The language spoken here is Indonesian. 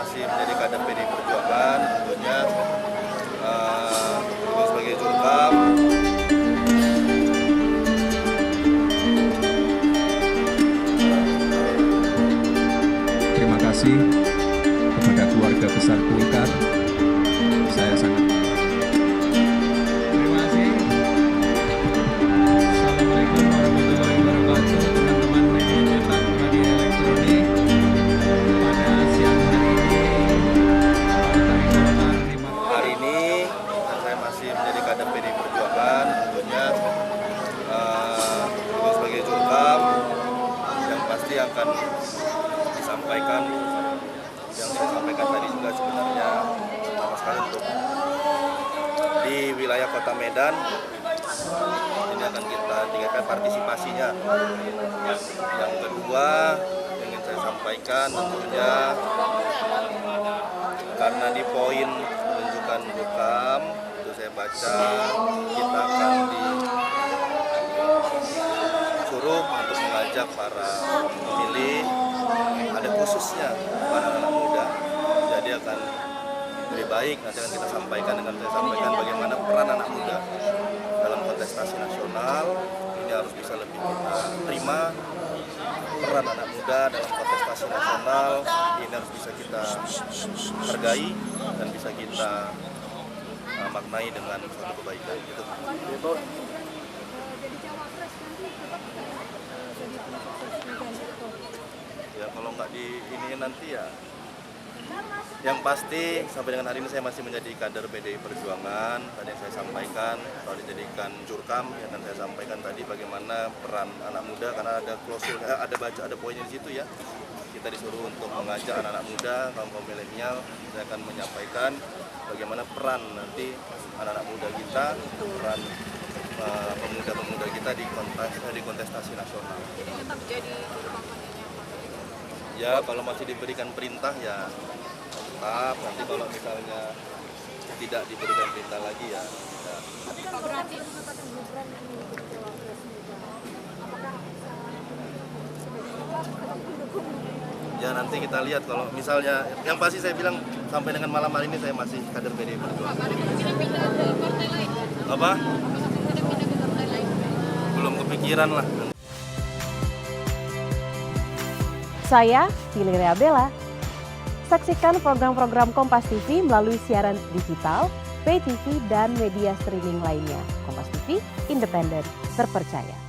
masih menjadi kader PDI Perjuangan, tentunya sebagai jurkam. Terima kasih kepada keluarga besar Golkar. Saya sangat terima kasih. Assalamualaikum warahmatullahi wabarakatuh, teman-teman media cetak, media elektronik. Pada siang hari ini, Hari ini saya masih menjadi kader PDI Perjuangan, tentunya sebagai jurkam yang pasti akan disampaikan yang saya sampaikan tadi juga sebenarnya pertama sekali untuk di wilayah Kota Medan ini akan kita tingkatkan partisipasinya. Yang kedua yang ingin saya sampaikan tentunya karena di poin penunjukan jurkam itu saya baca kita akan disuruh untuk mengajak para pemilih, ada khususnya para anak muda. Jadi akan lebih baik nanti akan kita sampaikan bagaimana peran anak muda dalam kontestasi nasional. Ini harus bisa lebih kita terima peran anak muda dalam kontestasi nasional. Ini harus bisa kita hargai dan bisa kita maknai dengan suatu kebaikan. Gitu. Ya kalau nggak di ini nanti ya, yang pasti sampai dengan hari ini saya masih menjadi kader PDI Perjuangan. Tadi yang saya sampaikan kalau dijadikan jurkam yang akan saya sampaikan tadi bagaimana peran anak muda, karena ada klausul, ada poinnya di situ ya. Kita disuruh untuk mengajak anak-anak muda, kaum milenial. Saya akan menyampaikan bagaimana peran nanti anak-anak muda kita, peran pemuda-pemuda kita di kontestasi nasional. Jadi tetap jadi juru kampanyenya Pak? Ya kalau masih diberikan perintah ya tetap. Nanti kalau misalnya tidak diberikan perintah lagi ya. Pak, berarti mengatakan Gibran ini menjadi cawapres juga. Apakah Ya nanti kita lihat kalau misalnya, yang pasti saya bilang sampai dengan malam hari ini saya masih kader PDI Perjuangan. ada kemungkinan pindah ke partai lain? Apa? Apakah kemungkinan pindah ke partai lain? Belum kepikiran lah. Saya Valeria Bella. Saksikan program-program Kompas TV melalui siaran digital, pay TV, dan media streaming lainnya. Kompas TV, independen, terpercaya.